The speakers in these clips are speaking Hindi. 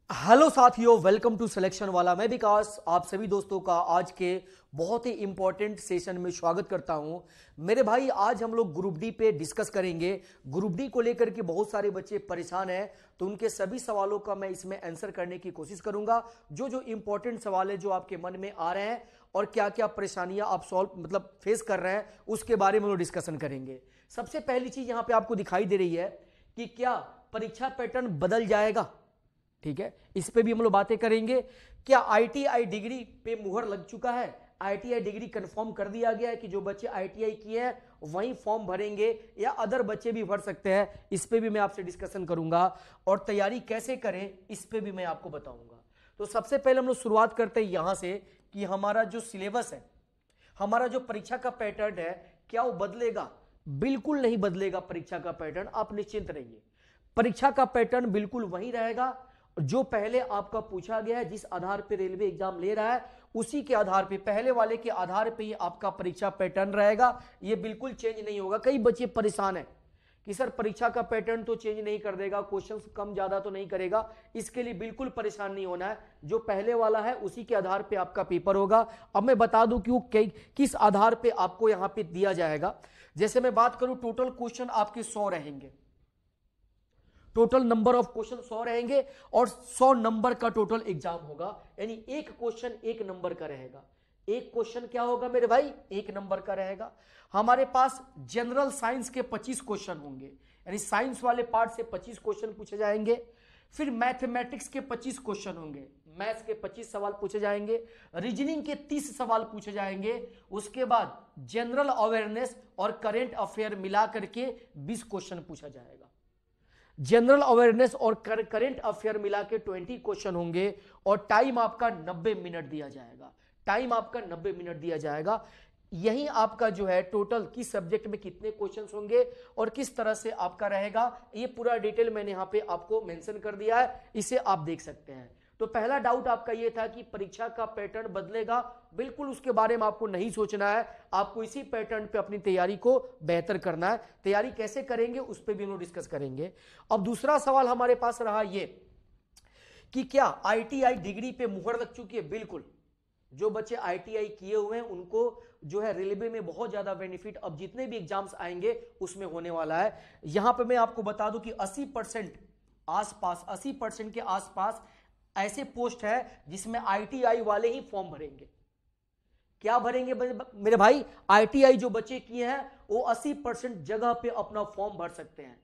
हेलो साथियों, वेलकम टू सिलेक्शन वाला। मैं विकास आप सभी दोस्तों का आज के बहुत ही इंपॉर्टेंट सेशन में स्वागत करता हूं। मेरे भाई, आज हम लोग ग्रुप डी पे डिस्कस करेंगे। ग्रुप डी को लेकर के बहुत सारे बच्चे परेशान हैं, तो उनके सभी सवालों का मैं इसमें आंसर करने की कोशिश करूंगा। जो जो इंपॉर्टेंट सवाल है जो आपके मन में आ रहे हैं और क्या क्या परेशानियां आप सॉल्व फेस कर रहे हैं, उसके बारे में हम लोग डिस्कशन करेंगे। सबसे पहली चीज यहां पर आपको दिखाई दे रही है कि क्या परीक्षा पैटर्न बदल जाएगा। ठीक है, इस पे भी हम लोग बातें करेंगे। क्या आईटीआई डिग्री पे मुहर लग चुका है? आईटीआई डिग्री कंफर्म कर दिया गया है कि जो बच्चे आईटीआई किए हैं वही फॉर्म भरेंगे या अदर बच्चे भी भर सकते हैं? इस पे भी मैं आपसे डिस्कशन करूंगा। और तैयारी कैसे करें इस पे भी मैं आपको बताऊंगा। तो सबसे पहले हम लोग शुरुआत करते हैं यहां से कि हमारा जो सिलेबस है, हमारा जो परीक्षा का पैटर्न है, क्या वो बदलेगा? बिल्कुल नहीं बदलेगा परीक्षा का पैटर्न, आप निश्चिंत रहिए। परीक्षा का पैटर्न बिल्कुल वही रहेगा जो पहले आपका पूछा गया है। जिस आधार पे रेलवे एग्जाम ले रहा है उसी के आधार पे, पहले वाले के आधार पे ही आपका परीक्षा पैटर्न रहेगा। ये बिल्कुल चेंज नहीं होगा। कई बच्चे परेशान हैं कि सर परीक्षा का पैटर्न तो चेंज नहीं कर देगा, क्वेश्चंस कम ज्यादा तो नहीं करेगा। इसके लिए बिल्कुल परेशान नहीं होना है। जो पहले वाला है उसी के आधार पे आपका पेपर होगा। अब मैं बता दूं कि किस आधार पे आपको यहां पे दिया जाएगा। जैसे मैं बात करूं, टोटल क्वेश्चन आपके 100 रहेंगे। टोटल नंबर ऑफ क्वेश्चन 100 रहेंगे और 100 नंबर का टोटल एग्जाम होगा। यानी एक क्वेश्चन एक नंबर का रहेगा। एक क्वेश्चन क्या होगा मेरे भाई? एक नंबर का रहेगा। हमारे पास जनरल साइंस के 25 क्वेश्चन होंगे, यानी साइंस वाले पार्ट से 25 क्वेश्चन पूछे जाएंगे। फिर मैथमेटिक्स के 25 क्वेश्चन होंगे, मैथ्स के 25 सवाल पूछे जाएंगे। रीजनिंग के 30 सवाल पूछे जाएंगे। उसके बाद जनरल अवेयरनेस और करेंट अफेयर मिला करके 20 क्वेश्चन पूछा जाएगा। जनरल अवेयरनेस और करेंट अफेयर मिला के 20 क्वेश्चन होंगे और टाइम आपका 90 मिनट दिया जाएगा। टाइम आपका 90 मिनट दिया जाएगा। यही आपका जो है टोटल किस सब्जेक्ट में कितने क्वेश्चंस होंगे और किस तरह से आपका रहेगा, ये पूरा डिटेल मैंने यहां पे आपको मेंशन कर दिया है, इसे आप देख सकते हैं। तो पहला डाउट आपका ये था कि परीक्षा का पैटर्न बदलेगा। बिल्कुल उसके बारे में आपको नहीं सोचना है। आपको इसी पैटर्न पे अपनी तैयारी को बेहतर करना है। तैयारी कैसे करेंगे उस पर भी हम लोग डिस्कस करेंगे। अब दूसरा सवाल हमारे पास रहा ये कि क्या आईटीआई डिग्री पे मुहर लग चुकी है? बिल्कुल। जो बच्चे आईटीआई किए हुए हैं उनको जो है रेलवे में बहुत ज्यादा बेनिफिट अब जितने भी एग्जाम्स आएंगे उसमें होने वाला है। यहां पर मैं आपको बता दूं कि 80% आसपास, 80% के आसपास ऐसे पोस्ट है जिसमें आईटीआई वाले ही फॉर्म भरेंगे। क्या भरेंगे मेरे भाई? आईटीआई जो बच्चे किए हैं वो 80% जगह पे अपना फॉर्म भर सकते हैं।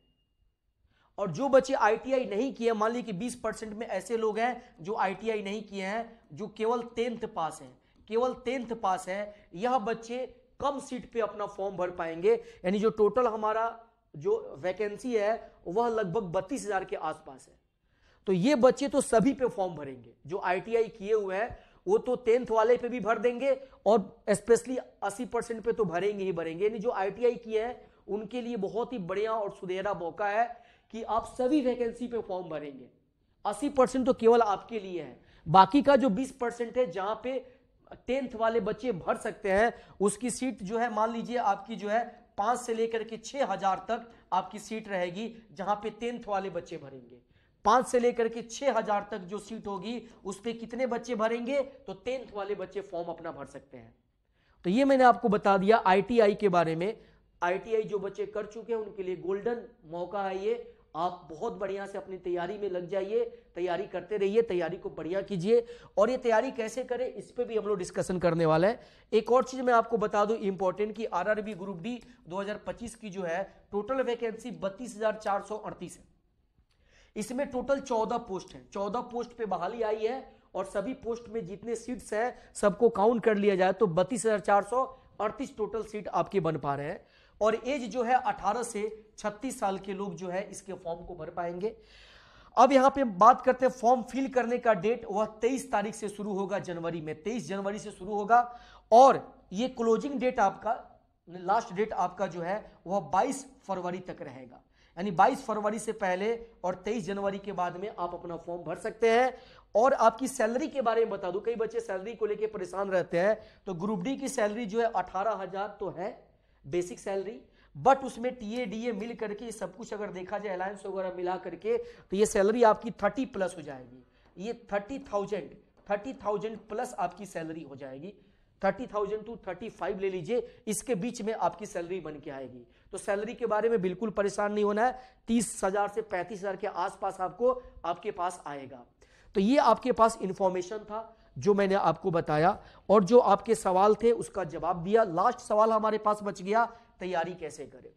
और जो बच्चे आईटीआई नहीं किए, मान लीजिए कि 20% में ऐसे लोग हैं जो आईटीआई नहीं किए हैं, जो केवल 10th पास हैं, केवल 10th पास है, यह बच्चे कम सीट पे अपना फॉर्म भर पाएंगे। यानी जो टोटल हमारा जो वैकेंसी है वह लगभग 32,000 के आसपास है। तो ये बच्चे तो सभी पे फॉर्म भरेंगे। जो आईटीआई किए हुए हैं वो तो 10th वाले पे भी भर देंगे और स्पेशली 80% पे तो भरेंगे ही भरेंगे। यानी जो आईटीआई किए हैं उनके लिए बहुत ही बढ़िया और सुनहरा मौका है कि आप सभी वैकेंसी पे फॉर्म भरेंगे। 80% तो केवल आपके लिए है। बाकी का जो 20% है जहां पे 10th वाले बच्चे भर सकते हैं, उसकी सीट जो है मान लीजिए आपकी जो है 5 से लेकर के 6,000 तक आपकी सीट रहेगी, जहां पे 10th वाले बच्चे भरेंगे। 5 से लेकर के 6,000 तक जो सीट होगी उस पे कितने बच्चे भरेंगे? तो 10th वाले बच्चे फॉर्म अपना भर सकते हैं। तो ये मैंने आपको बता दिया आईटीआई के बारे में। आईटीआई जो बच्चे कर चुके हैं उनके लिए गोल्डन मौका है ये। आप बहुत बढ़िया से अपनी तैयारी में लग जाइए, तैयारी करते रहिए, तैयारी को बढ़िया कीजिए। और ये तैयारी कैसे करें इस पे भी हम लोग डिस्कशन करने वाले हैं। एक और चीज मैं आपको बता दूं इंपॉर्टेंट कि आरआरबी ग्रुप डी 2025 की जो है टोटल वैकेंसी 32,438 है। इसमें टोटल 14 पोस्ट है। 14 पोस्ट पे बहाली आई है और सभी पोस्ट में जितने सीट्स हैं सबको काउंट कर लिया जाए तो 32,438 टोटल सीट आपके बन पा रहे हैं। और एज जो है 18 से 36 साल के लोग जो है इसके फॉर्म को भर पाएंगे। अब यहां पे बात करते हैं फॉर्म फिल करने का डेट, वह 23 तारीख से शुरू होगा जनवरी में। 23 जनवरी से शुरू होगा और ये क्लोजिंग डेट आपका, लास्ट डेट आपका जो है वह 22 फरवरी तक रहेगा। यानी 22 फरवरी से पहले और 23 जनवरी के बाद में आप अपना फॉर्म भर सकते हैं। और आपकी सैलरी के बारे में बता दूं, कई बच्चे सैलरी को लेकर परेशान रहते हैं। तो ग्रुप डी की सैलरी जो है 18,000 तो है बेसिक सैलरी, बट उसमें टीए डीए मिल करके सब कुछ अगर देखा जाए अलायंस वगैरह मिला करके तो ये सैलरी आपकी 30 प्लस हो जाएगी। ये 30,000 प्लस आपकी सैलरी हो जाएगी। 30,000 to 35 ले लीजिए, इसके बीच में आपकी सैलरी बन के आएगी। तो सैलरी के बारे में बिल्कुल परेशान नहीं होना है, 30,000 से 35,000 के आसपास आपके पास आएगा। तो ये आपके पास इंफॉर्मेशन था जो मैंने आपको बताया, और जो आपके सवाल थे उसका जवाब दिया। लास्ट सवाल हमारे पास बच गया, तैयारी कैसे करें।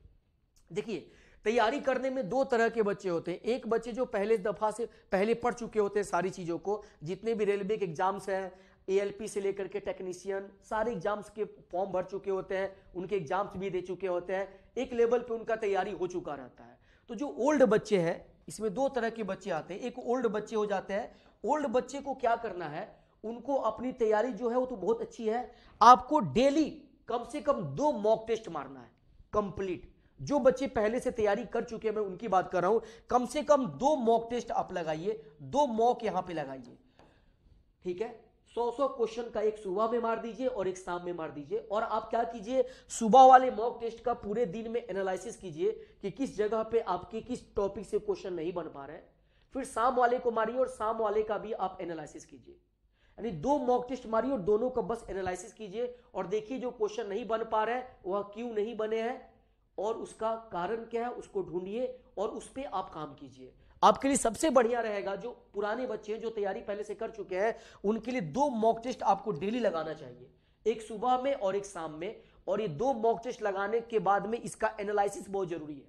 देखिए, तैयारी करने में दो तरह के बच्चे होते हैं। एक बच्चे जो पहले दफा से पहले पढ़ चुके होते हैं सारी चीजों को, जितने भी रेलवे के एग्जाम्स हैं, ALP से लेकर के टेक्नीशियन, सारे एग्जाम्स के फॉर्म भर चुके होते हैं, उनके एग्जाम्स भी दे चुके होते हैं, एक लेवल पे उनका तैयारी हो चुका रहता है। तो जो ओल्ड बच्चे हैं, इसमें दो तरह के बच्चे आते हैं। एक ओल्ड बच्चे हो जाते हैं। ओल्ड बच्चे को क्या करना है, उनको अपनी तैयारी जो है वो तो बहुत अच्छी है, आपको डेली कम से कम 2 मॉक टेस्ट मारना है कंप्लीट। जो बच्चे पहले से तैयारी कर चुके हैं, मैं उनकी बात कर रहा हूं, कम से कम 2 मॉक टेस्ट आप लगाइए, 2 मॉक यहां पे लगाइए, ठीक है। 100 क्वेश्चन का एक सुबह में मार दीजिए और एक शाम में मार दीजिए। और आप क्या कीजिए, सुबह वाले मॉक टेस्ट का पूरे दिन में एनालिसिस कीजिए कि किस जगह पे आपके किस टॉपिक से क्वेश्चन नहीं बन पा रहे हैं। फिर शाम वाले को मारिए और शाम वाले का भी आप एनालिसिस कीजिए। यानी 2 मॉक टेस्ट मारिए और दोनों का बस एनालिसिस कीजिए और देखिए जो क्वेश्चन नहीं बन पा रहे हैं वह क्यों नहीं बने हैं और उसका कारण क्या है, उसको ढूंढिए और उस पर आप काम कीजिए। आपके लिए सबसे बढ़िया रहेगा, जो पुराने बच्चे हैं जो तैयारी पहले से कर चुके हैं, उनके लिए 2 मॉक टेस्ट आपको डेली लगाना चाहिए, एक सुबह में और एक शाम में। और ये 2 मॉक टेस्ट लगाने के बाद में इसका एनालिसिस बहुत जरूरी है।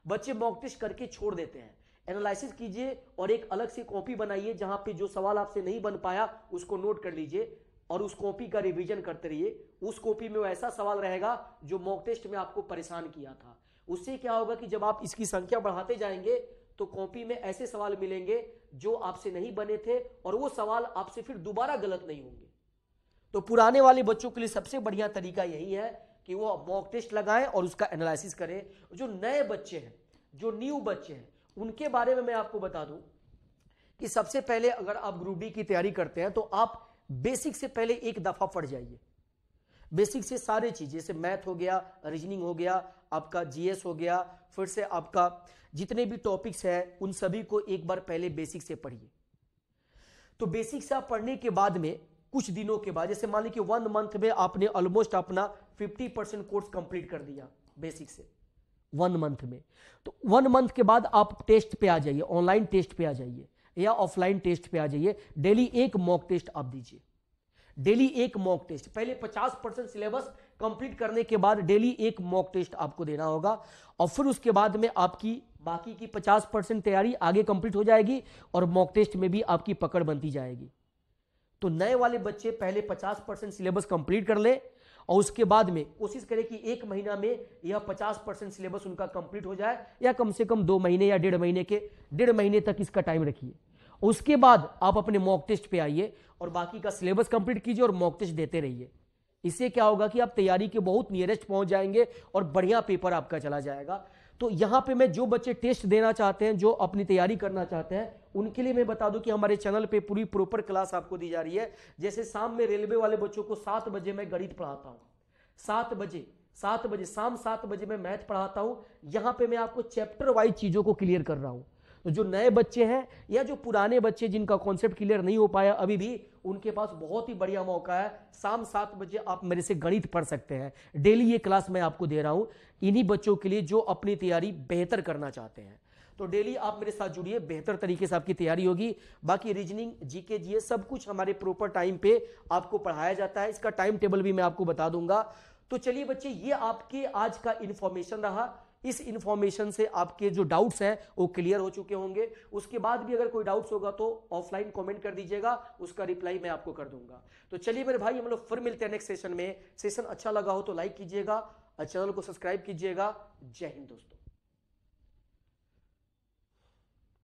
बच्चे मॉक टेस्ट करके छोड़ देते हैं, एनालिसिस कीजिए और एक अलग से कॉपी बनाइए जहां पे जो सवाल आपसे नहीं बन पाया उसको नोट कर लीजिए और उस कॉपी का रिवीजन करते रहिए। उस कॉपी में वो ऐसा सवाल रहेगा जो मॉक टेस्ट में आपको परेशान किया था। उससे क्या होगा कि जब आप इसकी संख्या बढ़ाते जाएंगे तो कॉपी में ऐसे सवाल मिलेंगे जो आपसे नहीं बने थे और वो सवाल आपसे फिर दोबारा गलत नहीं होंगे। तो पुराने वाले बच्चों के लिए सबसे बढ़िया तरीका यही है कि वो मॉक टेस्ट लगाएं और उसका एनालिसिस करें। जो नए बच्चे हैं, जो न्यू बच्चे हैं, उनके बारे में मैं आपको बता दूं कि सबसे पहले अगर आप ग्रुप डी की तैयारी करते हैं तो आप बेसिक से पहले एक दफा पढ़ जाइए। बेसिक से सारे चीज, जैसे मैथ हो गया, रीजनिंग हो गया, आपका GS हो गया, फिर से आपका जितने भी टॉपिक्स हैं उन सभी को एक बार पहले बेसिक से पढ़िए। तो बेसिक से आप पढ़ने के बाद में कुछ दिनों के बाद, जैसे मान लीजिए 1 मंथ में आपने ऑलमोस्ट अपना 50% कोर्स कंप्लीट कर दिया बेसिक से 1 मंथ में, तो 1 मंथ के बाद आप टेस्ट पे आ जाइए, ऑनलाइन टेस्ट पे आ जाइए या ऑफलाइन टेस्ट पे आ जाइए। डेली एक मॉक टेस्ट आप दीजिए, डेली एक मॉक टेस्ट। पहले 50% सिलेबस कंप्लीट करने के बाद डेली एक मॉक टेस्ट आपको देना होगा और फिर उसके बाद में आपकी बाकी की 50% तैयारी आगे कंप्लीट हो जाएगी और मॉक टेस्ट में भी आपकी पकड़ बनती जाएगी। तो नए वाले बच्चे पहले 50% सिलेबस कंप्लीट कर ले और उसके बाद में कोशिश करें कि 1 महीना में यह 50% सिलेबस उनका कंप्लीट हो जाए, या कम से कम 2 महीने या 1.5 महीने तक इसका टाइम रखिए। उसके बाद आप अपने मॉक टेस्ट पे आइए और बाकी का सिलेबस कंप्लीट कीजिए और मॉक टेस्ट देते रहिए। इससे क्या होगा कि आप तैयारी के बहुत नियरेस्ट पहुंच जाएंगे और बढ़िया पेपर आपका चला जाएगा। तो यहां पे मैं जो बच्चे टेस्ट देना चाहते हैं, जो अपनी तैयारी करना चाहते हैं, उनके लिए मैं बता दूं कि हमारे चैनल पे पूरी प्रॉपर क्लास आपको दी जा रही है। जैसे शाम में रेलवे वाले बच्चों को 7 बजे मैं गणित पढ़ाता हूं, 7 बजे शाम 7 बजे मैं मैथ पढ़ाता हूं। यहां पे मैं आपको चैप्टर वाइज चीजों को क्लियर कर रहा हूं। तो जो नए बच्चे हैं या जो पुराने बच्चे जिनका कॉन्सेप्ट क्लियर नहीं हो पाया अभी भी, उनके पास बहुत ही बढ़िया मौका है। शाम 7 बजे आप मेरे से गणित पढ़ सकते हैं। डेली ये क्लास मैं आपको दे रहा हूं इन्हीं बच्चों के लिए जो अपनी तैयारी बेहतर करना चाहते हैं। तो डेली आप मेरे साथ जुड़िए, बेहतर तरीके से आपकी तैयारी होगी। बाकी रीजनिंग, GK GS सब कुछ हमारे प्रॉपर टाइम पे आपको पढ़ाया जाता है। इसका टाइम टेबल भी मैं आपको बता दूंगा। तो चलिए बच्चे, ये आपके आज का इंफॉर्मेशन रहा। इस इंफॉर्मेशन से आपके जो डाउट्स हैं वो क्लियर हो चुके होंगे। उसके बाद भी अगर कोई डाउट्स होगा तो ऑफलाइन कमेंट कर दीजिएगा, उसका रिप्लाई मैं आपको कर दूंगा। तो चलिए मेरे भाई, हम लोग फिर मिलते हैं नेक्स्ट सेशन में। सेशन अच्छा लगा हो तो लाइक कीजिएगा और चैनल को सब्सक्राइब कीजिएगा। जय हिंद दोस्तों।